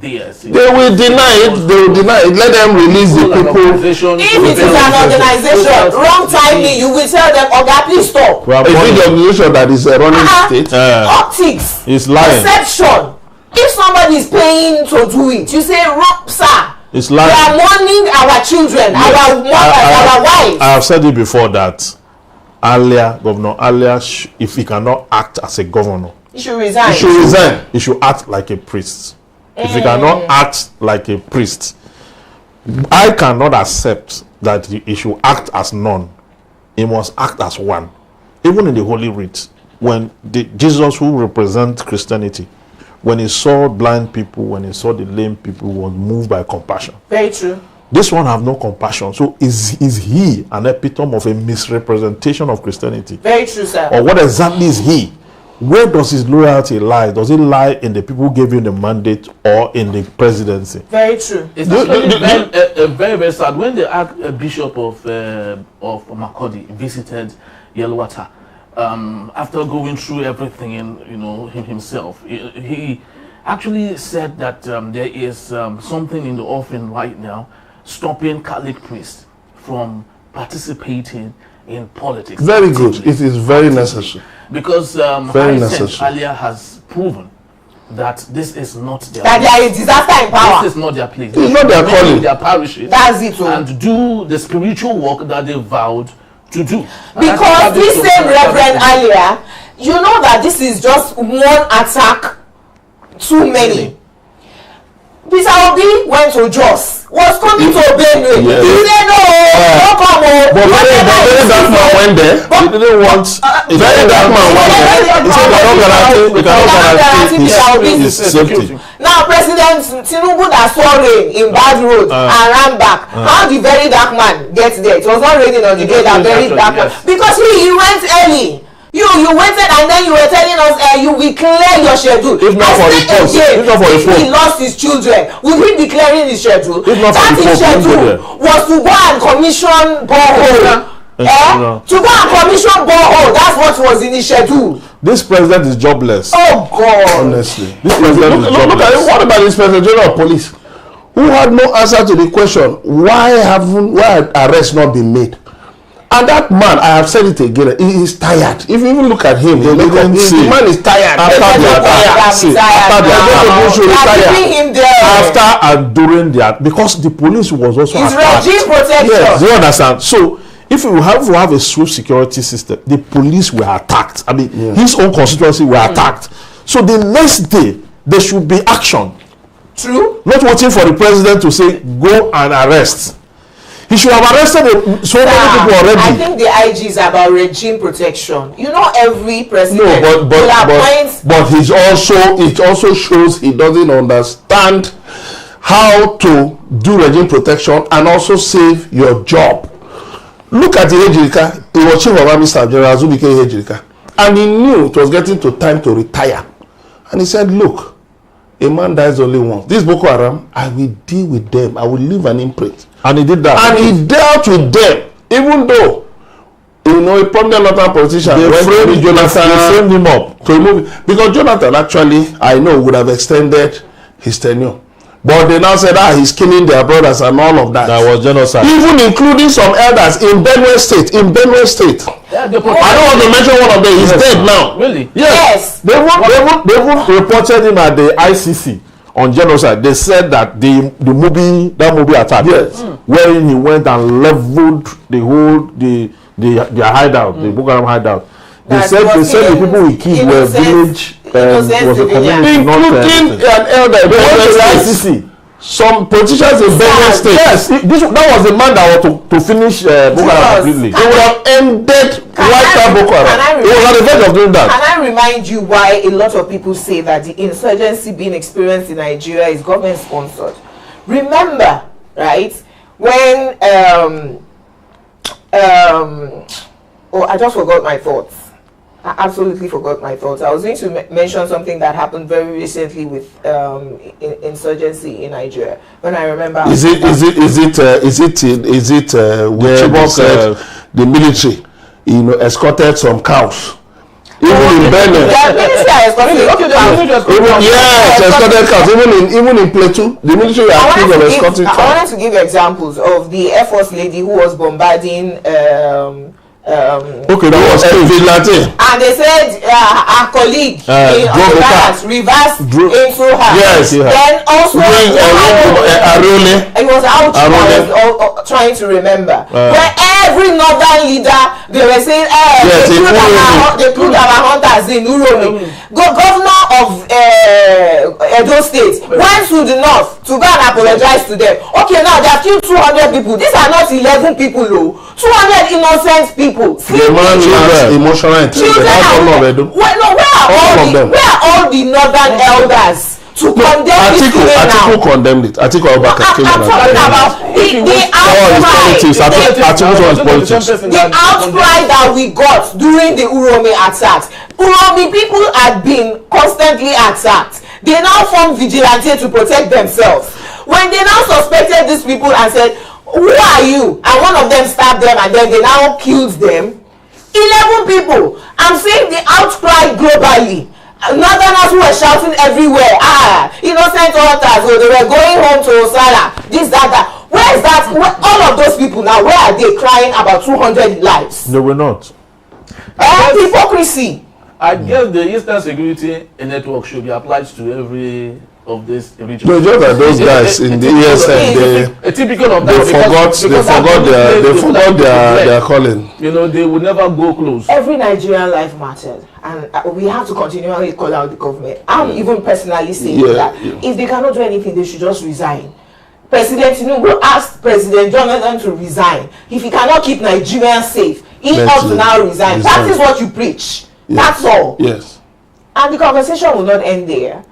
theirs. They will deny it. Let them release the people. If it is an organization, wrong timing, you will tell them, "Oga, please stop." A big organization that is running the state. Optics. It's lying. Perception. If somebody is paying to do it, you say, "Sir, it's lying." We are mourning our children, our mothers, our wives. I have said it before that Governor Alia, if he cannot act as a governor, he should resign. He should act like a priest. If he cannot act like a priest, I cannot accept that he should act as none. He must act as one. Even in the Holy Writ, when Jesus, who represents Christianity, when he saw blind people, when he saw the lame people, was moved by compassion. Very true. This one have no compassion. So is he an epitome of a misrepresentation of Christianity? Very true, sir. Or what exactly is he? Where does his loyalty lie? Does it lie in the people who gave him the mandate or in the presidency? Very true. It's actually very, very sad. When the Archbishop of Makurdi visited Yelwata, after going through everything in himself, he actually said that there is something in the offing right now stopping Catholic priests from participating in politics. Very good. It is very necessary. Because Alia has proven that this is not their place. There is disaster in power. This is not their place. It's not their calling. Their parishes. That's it. And do the spiritual work that they vowed to do. Because this same Reverend Alia, you know that this is just one attack too many. Peter Obi went to Jos, was coming to Benue. He said, "No, don't come home." But very that man went there. He didn't want. Very that man went there. He said, "We cannot guarantee his safety." Now, President Tinubu that saw rain in bad road and ran back. How the very dark man get there? It was not raining on the day that very dark man, because he went early You waited and then you were telling us you will clear your schedule. If not for the post, if he lost his children, would he be clearing his schedule? If not that for the his schedule was to go and commission borehole. To go and commission borehole. That's what was in his schedule. This president is jobless. Oh God! Honestly, This president is jobless. look at it. What about this president general of police, who had no answer to the question why arrests not been made? And that man, I have said it again, he is tired. If you even look at him, the man is tired. After and during that, because the police was also attacked. Regime protection. Yes, do you understand? So if you have a swift security system, the police were attacked. I mean, his own constituency were attacked. So the next day, there should be action. True. Not waiting for the president to say, go and arrest. He should have arrested so many people already. I think the IG is about regime protection. You know, every president but it also shows he doesn't understand how to do regime protection and also save your job. Look at the Ejirika. He was chief of army staff, General Zubike Ejirika, and he knew it was getting to time to retire. And he said, look, a man dies only once. This Boko Haram, I will deal with them. I will leave an imprint. And he did that. And he dealt with them, even though, a prominent Northern politician, they framed him up to remove it. Because Jonathan actually, I know, would have extended his tenure. But they now said, he's killing their brothers and all of that. That was genocide. Even including some elders in Benue State. Yeah, I don't want to mention one of them. He's dead now. Really? Yes. They even reported him at the ICC on genocide. They said that that movie attack, wherein he went and leveled the whole their hideout, the Boko Haram hideout. They said the people we killed were village, was a community, including an elder. They went to the ICC. Some politicians in Benue State. Yes, that was the man that was to finish Boko Haram completely. They would have ended white Boko Haram. They were on the verge of doing that. Can I remind you why a lot of people say that the insurgency being experienced in Nigeria is government sponsored? Remember, right, when I just forgot my thoughts. I absolutely forgot my thoughts. I was going to mention something that happened very recently with insurgency in Nigeria. When I remember, is it where they said the military, escorted some cows? Even in Benin. The minister escorted cows. Yes, escorted cows. Even in Plateau, the military were accused of escorting cows. I wanted to give examples of the Air Force lady who was bombarding. That was vigilante. And they said our colleague reversed into her. Yes. Then also it was out. I was trying to remember where every northern leader they were saying they killed our hunters in Uromi. Governor of Edo State went to the north to go and apologize to them. Okay, now they have killed 200 people. These are not 11 people though. 200 innocent people. The man is emotional and where are all the northern elders to condemn this killing now? Atiku condemned it. Atiku Abubakar came I'm talking about the outcry that we got during the Uromi attacks. Uromi people had been constantly attacked. They now formed vigilante to protect themselves. When they now suspected these people and said, who are you? And one of them stabbed them and then they now killed them. 11 people. I'm saying the outcry globally. Northerners who were shouting everywhere, innocent hunters, they were going home to Osala, this, that. Where is that? All of those people now, where are they crying about 200 lives? They were not. Hypocrisy. I guess the Eastern Security Network should be applied to every of this region. No, just that those guys in the ESN, they forgot their calling. They would never go close. Every Nigerian life matters, and we have to continually call out the government. I'm even personally saying that if they cannot do anything, they should just resign. President Tinubu asked President Jonathan to resign. If he cannot keep Nigerians safe, he ought to now resign. That is what you preach. Yes. That's all. Yes. And the conversation will not end there.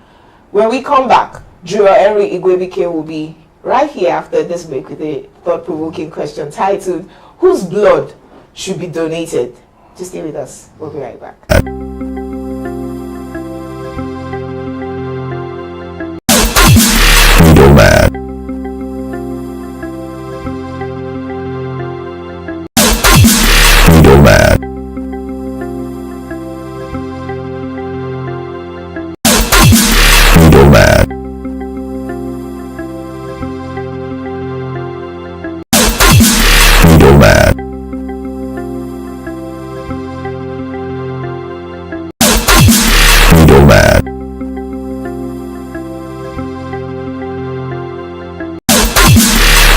When we come back, Juror Henry Igwebike will be right here after this break with a thought-provoking question titled, whose blood should be donated Just stay with us. We'll be right back. Middlemen. Middlemen. Middlemen. Middlemen. Middlemen.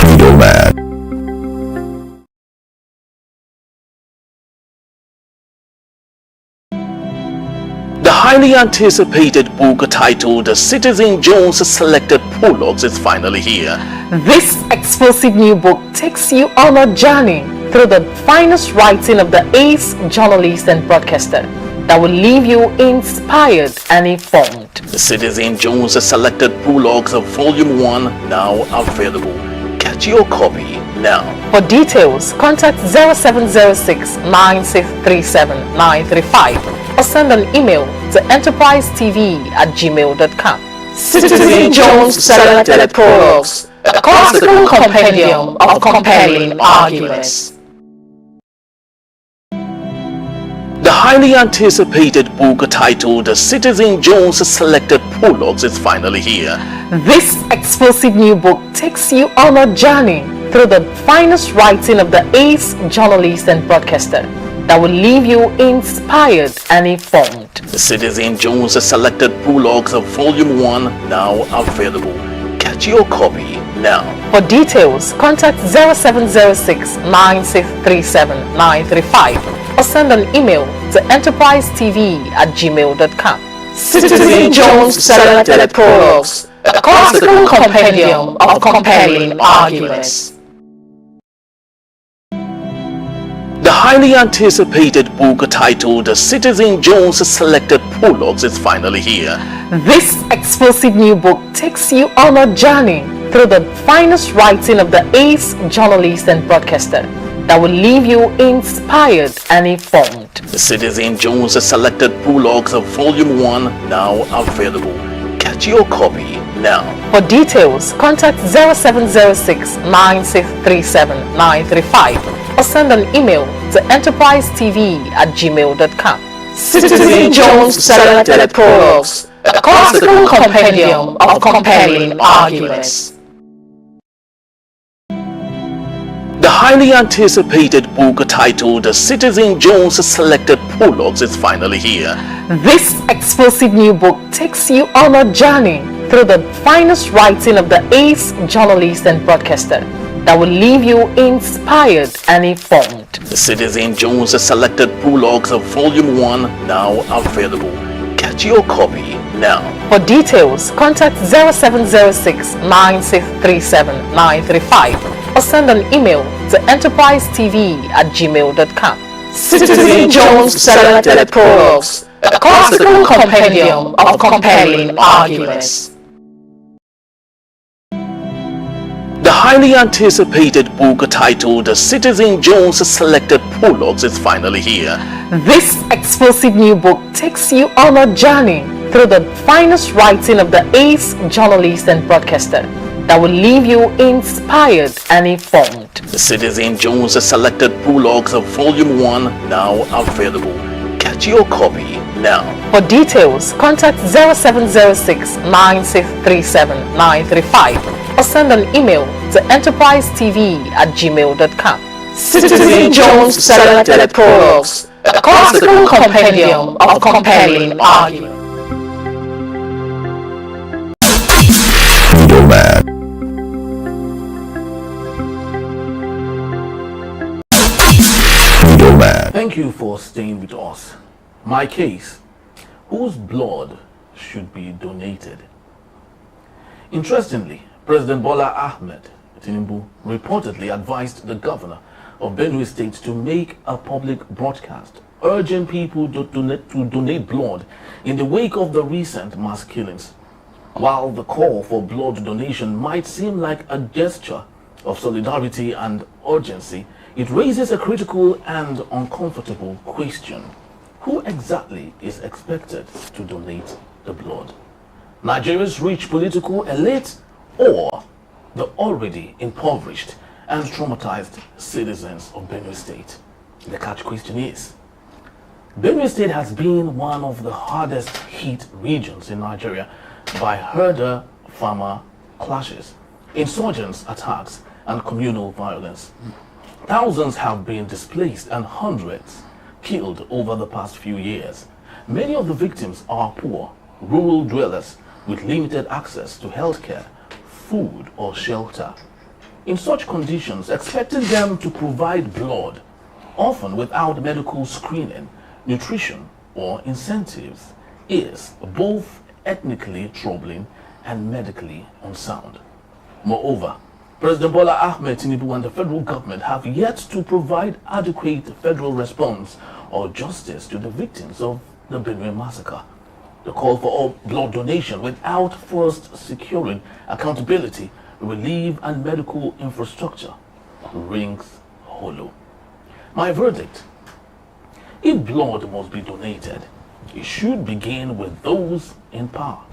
Middlemen. The highly anticipated book titled Citizen Jones Selected Prologues is finally here. This exclusive new book takes you on a journey through the finest writing of the ace journalist and broadcaster that will leave you inspired and informed. The Citizen Jones Selected Prologues of Volume 1 now available. Get your copy now. For details, contact 0706 9637 935 or send an email to enterprisetv@gmail.com. Citizen Jones Selected Prologues, a classical compendium of compelling arguments. The highly anticipated book titled Citizen Jones Selected Prologues is finally here. This exclusive new book takes you on a journey through the finest writing of the ace journalist and broadcaster that will leave you inspired and informed. The Citizen Jones Selected Prologues of Volume 1 now available. Get your copy now. For details, contact 0706 9637 935 or send an email to enterprisetv@gmail.com. Citizen Jones Selected Prologues, a classical compendium of compelling arguments. The highly anticipated book titled Citizen Jones Selected Prologues is finally here. This exclusive new book takes you on a journey through the finest writing of the ace journalist and broadcaster that will leave you inspired and informed. The Citizen Jones Selected Prologues of Volume 1 now available. Get your copy now. For details, contact 0706 9637 935 or send an email to enterprisetv@gmail.com. Citizen Jones Selected Prologues, a classical compendium of compelling arguments. The highly anticipated book titled Citizen Jones Selected Prologues is finally here. This exclusive new book takes you on a journey through the finest writing of the ace journalist and broadcaster that will leave you inspired and informed. The Citizen Jones Selected Prologues of Volume 1 now available. Get your copy now. For details, contact 0706 9637 935 or send an email to enterprisetv@gmail.com. Citizen Jones Selected Prologues, a classical compendium of compelling arguments. The highly anticipated book titled Citizen Jones Selected Prologues is finally here. This exclusive new book takes you on a journey through the finest writing of the ace journalist and broadcaster that will leave you inspired and informed. The Citizen Jones Selected Prologues of Volume 1 now available. Get your copy now. For details, contact 0706 9637 935 or send an email to enterprisetv@gmail.com. Citizen Jones Selected Prologues, a classical compendium of compelling arguments. Middlemen. Middlemen. Thank you for staying with us. My case: whose blood should be donated? Interestingly, President Bola Ahmed Tinubu reportedly advised the governor of Benue State to make a public broadcast urging people to donate blood in the wake of the recent mass killings. While the call for blood donation might seem like a gesture of solidarity and urgency, it raises a critical and uncomfortable question. Who exactly is expected to donate the blood? Nigeria's rich political elite or the already impoverished and traumatized citizens of Benue State? The catch question is, Benue State has been one of the hardest hit regions in Nigeria by herder-farmer clashes, insurgents attacks, and communal violence. Thousands have been displaced and hundreds killed over the past few years. Many of the victims are poor, rural dwellers with limited access to healthcare, food, or shelter. In such conditions, expecting them to provide blood, often without medical screening, nutrition, or incentives, is both ethnically troubling and medically unsound. Moreover, President Bola Ahmed Tinubu and the federal government have yet to provide adequate federal response or justice to the victims of the Benue massacre. The call for all blood donation without first securing accountability, relief, and medical infrastructure rings hollow. My verdict: if blood must be donated, it should begin with those in power,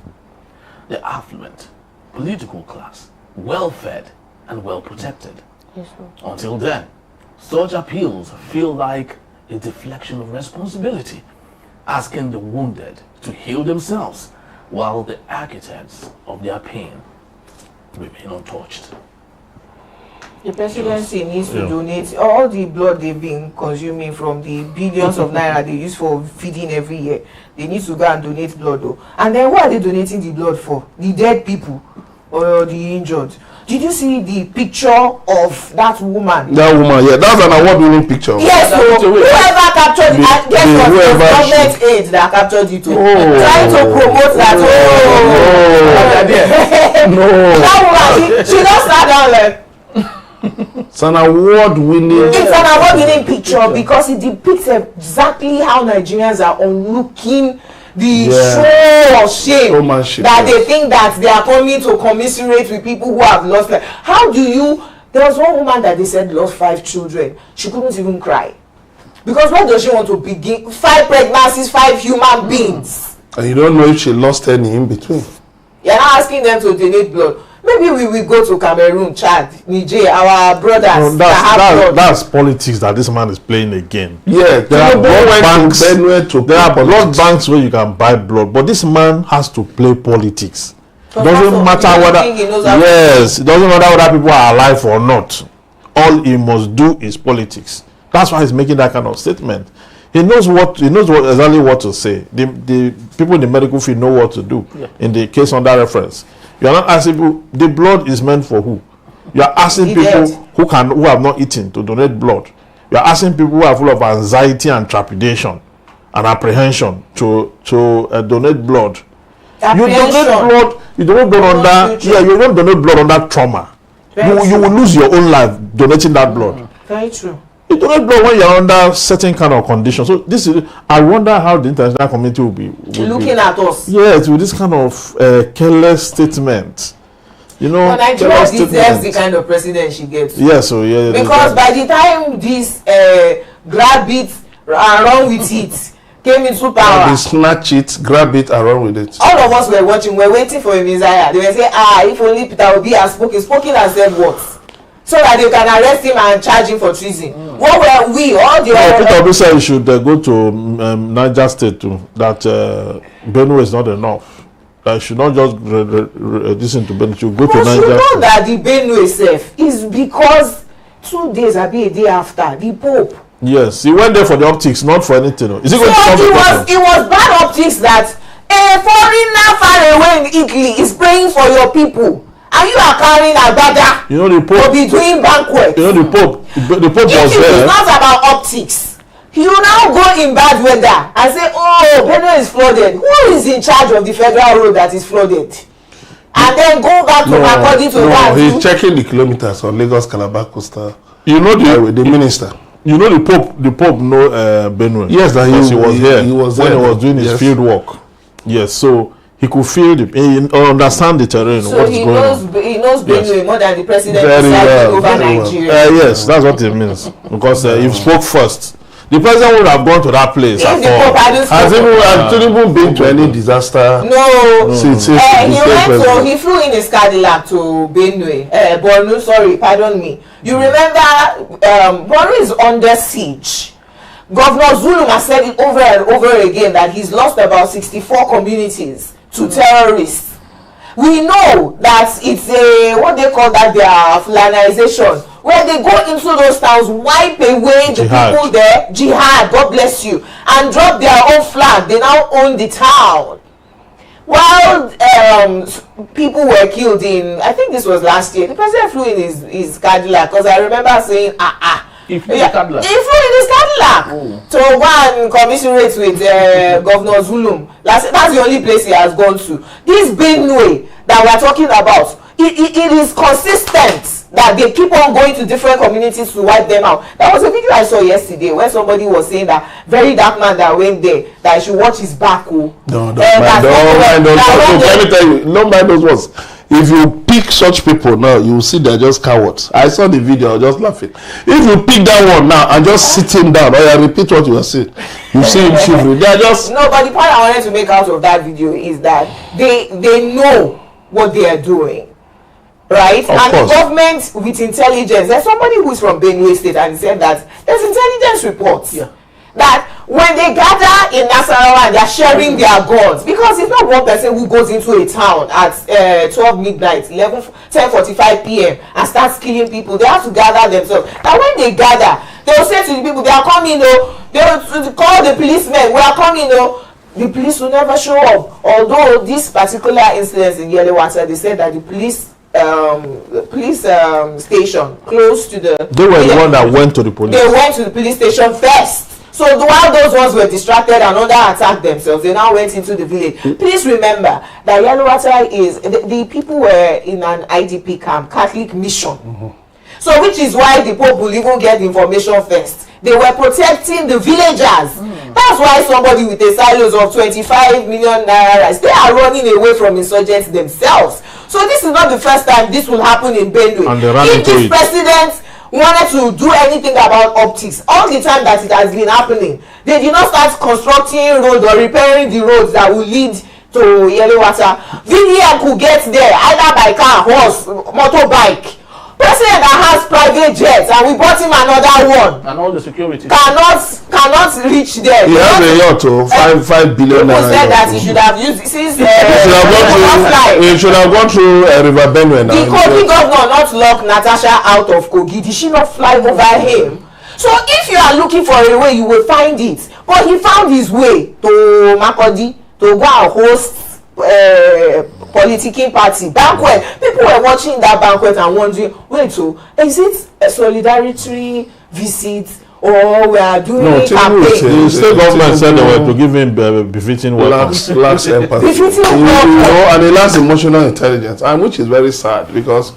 the affluent, political class, well-fed and well-protected. Yes, until then, such appeals feel like a deflection of responsibility, asking the wounded to heal themselves while the architects of their pain remain untouched. The presidency needs to donate all the blood they've been consuming from the billions of naira they use for feeding every year. They need to go and donate blood though. And then what are they donating the blood for? The dead people or the injured? Did you see the picture of that woman? That woman, yeah, that's an award-winning picture. Yes, so whoever captured it, guess what? It was government aid that captured it. Trying to promote that. No. That woman, she just sat down like. It's an award-winning. It's an award-winning picture because it depicts exactly how Nigerians are unlooking the show of shame that they think that they are coming to commiserate with people who have lost life. How do you? There was one woman that they said lost 5 children. She couldn't even cry because what does she want to begin? 5 pregnancies, 5 human beings. And you don't know if she lost any in between. You're not asking them to donate blood. Maybe we will go to Cameroon, Chad, Niger, our brothers. No, that's politics that this man is playing again. Yeah, there are blood banks. There are blood banks where you can buy blood, but this man has to play politics. Doesn't matter whether it doesn't matter whether people are alive or not. All he must do is politics. That's why he's making that kind of statement. He knows exactly what to say. The people in the medical field know what to do. In the case under reference. You are not asking people, the blood is meant for who? You are asking people who have not eaten to donate blood. You are asking people who are full of anxiety and trepidation and apprehension to donate blood. You donate blood under you don't donate blood under trauma. You will lose your own life donating that blood. Very true. You donate blood when you are under certain kind of conditions. So I wonder how the international community will be looking at us. Yes, with this kind of careless statement. You know, but Nigeria deserves the kind of president she gets. Yes, so yeah. Because by the time this grab it and run with it came into power, they snatch it, grab it, and run with it. All of us were watching. We're waiting for a Messiah. They were saying, if only Peter Obi has spoken and said what? So that they can arrest him and charge him for treason. What were we? All the other. Peter Obi said he should go to Niger State too. That Benue is not enough. That should not just listen to Benue. Should go to Niger. You know that the Benue itself is because 2 days, a day after the Pope. Yes, he went there for the optics, not for anything. Is he going to it was bad optics that a foreigner far away in Italy is praying for your people. And you are carrying a dagger the Pope, to be doing banquet. The Pope was there. It's not about optics. You now go in bad weather and say, Benue is flooded. Who is in charge of the federal road that is flooded? And then go back to according to that. He's checking the kilometers on Lagos Calabar Coastal. You know the minister. You know the Pope know Benue. Yes, that he was here. He was when there he was doing his field work. Yes, so he could feel understand the terrain. So he knows Benue more than the president decided over Nigeria. Yes, that's what it means. Because he spoke first. The president would have gone to that place. Has Tinubu been to any disaster? No. He flew in his Cadillac to Benue. Borno, pardon me. You remember, Borno is under siege. Governor Zulum has said it over and over again that he's lost about 64 communities to terrorists. We know that it's what they call that, their Fulanization, where they go into those towns, wipe away the people there, jihad, God bless you, and drop their own flag. They now own the town. While people were killed in, I think this was last year, the president flew in his Cadillac, because I remember saying, He flew in his Cadillac to go and commiserate with Governor Zulum. That's the only place he has gone to. This Benue that we're talking about, it is consistent that they keep on going to different communities to wipe them out. That was a video I saw yesterday where somebody was saying that very dark man that went there, that I should watch his back. Don't mind those ones. If you pick such people now, you will see they're just cowards. I saw the video, I was just laughing. If you pick that one now and just sit him down, or you repeat what you are saying, you see him shivering. They're just... No, but the point I wanted to make out of that video is that they know what they are doing. Right? And the government with intelligence, there's somebody who's from Benue State and he said that there's intelligence reports that when they gather in Nasarawa and they're sharing their guns, because it's not one person who goes into a town at 12 midnight, 10:45 p.m. and starts killing people. They have to gather themselves. And when they gather, they'll say to the people, they are coming, they'll call the policemen, we are coming, the police will never show up. Although this particular incident in Yellowater, they said that the police station close to the... They were the one that went to the police. They went to the police station first. So while those ones were distracted and under attack themselves, they now went into the village. Please remember that Yellowater is... The people were in an IDP camp, Catholic mission. So which is why the Pope will even get the information first. They were protecting the villagers. That's why somebody with a silos of 25 million naira, they are running away from insurgents themselves. So this is not the first time this will happen in Benue. If this president wanted to do anything about optics, all the time that it has been happening, they did not start constructing roads or repairing the roads that will lead to Yellowater. VDM could get there either by car, horse, motorbike. President that has private jets and we bought him another one. And all the security cannot reach there. He has a yacht to 5 billion naira. People said that he should have used since he should have gone through River Benue now. The Kogi governor not lock Natasha out of Kogi. Did she not fly over him? So if you are looking for a way, you will find it. But he found his way to Makodi to go and host politicking party banquet. People were watching that banquet and wondering, wait, so is it a solidarity visit or we are doing campaign? The state government said they were to give him befitting weapons. Lacks empathy. And he lacks emotional intelligence, and which is very sad because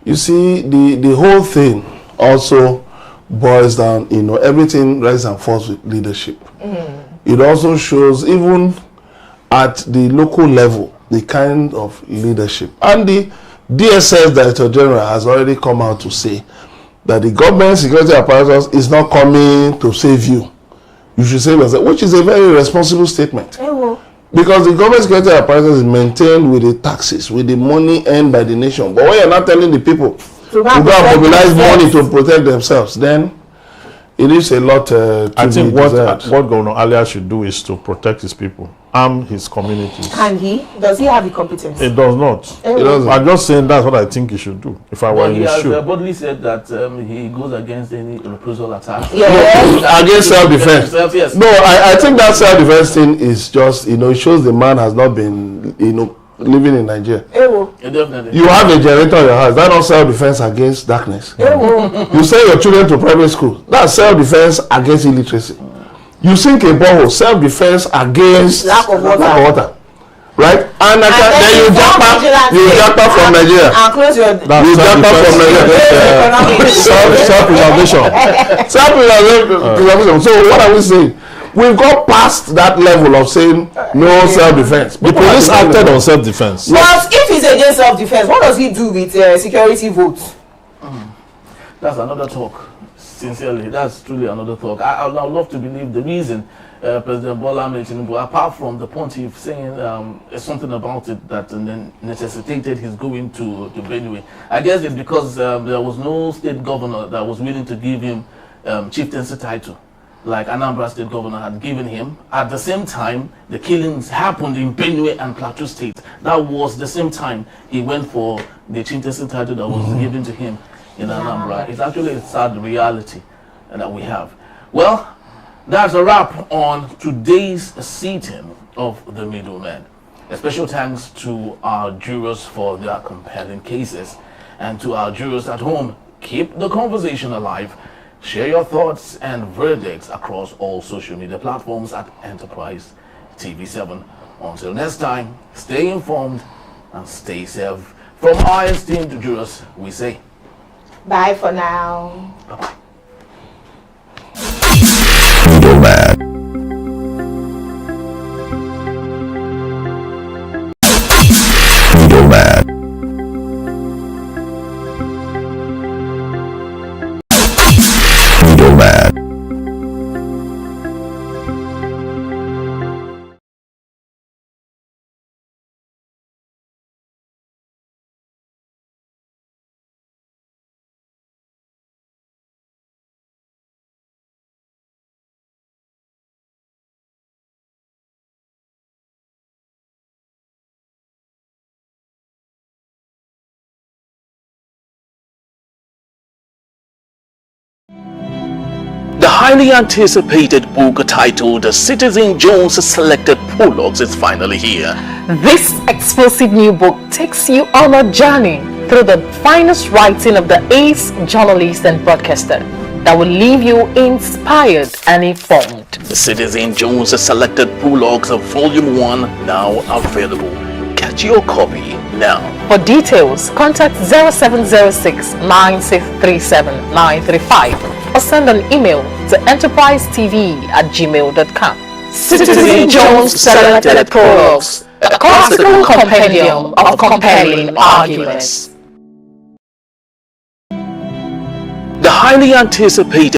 you see the whole thing also boils down, everything rises and falls with leadership. It also shows even at the local level the kind of leadership, and the DSS Director General has already come out to say that the government security apparatus is not coming to save you. You should save yourself, which is a very responsible statement. Because the government security apparatus is maintained with the taxes, with the money earned by the nation. But when you're not telling the people to go and mobilize money to protect themselves, then it is a lot I think what Governor Alia should do is to protect his people, arm his communities. Can he? Does he have the competence? It does not. I'm just saying that's what I think he should do. If I were in his shoe. He has boldly said that he goes against any reprisal attack. Against self-defense. Yes. No, I think that self-defense thing is just, it shows the man has not been, living in Nigeria. Definitely. You have a generator in your house. That's not self-defense against darkness. You send your children to private school. That's self-defense against illiteracy. You sink a borehole. Self-defense against lack of water. Right? And then you jump out from Nigeria. And close your... You jump out from Nigeria. Self-preservation. Self-preservation. So what are we saying? we've got past that level of saying no self-defense. The police acted on self-defense. But if he's against self-defense, what does he do with security votes? That's another talk. Sincerely, that's truly another talk. I would love to believe the reason President Bola Tinubu, apart from the pontiff saying something about it that necessitated his going to Benue, I guess it's because there was no state governor that was willing to give him chieftaincy title, like Anambra State governor had given him. At the same time, the killings happened in Benue and Plateau State. That was the same time he went for the chieftaincy title that was given to him in Anambra. It's actually a sad reality that we have. Well, that's a wrap on today's seating of the Middlemen. A special thanks to our jurors for their compelling cases, and to our jurors at home. Keep the conversation alive. Share your thoughts and verdicts across all social media platforms at Enterprise TV7. Until next time, stay informed and stay safe. From our esteemed jurors, we say Bye for now. bye-bye. Middleman. Middleman. Middleman. The highly anticipated book titled Citizen Jones Selected Prologues is finally here. This explosive new book takes you on a journey through the finest writing of the ace journalist and broadcaster that will leave you inspired and informed. The Citizen Jones Selected Prologues of Volume 1 now available. Get your copy now. For details, contact 0706 9637 935 or send an email to enterprisetv@gmail.com. Citizen Jones Selected Prologues, a classical compendium of compelling arguments. The highly anticipated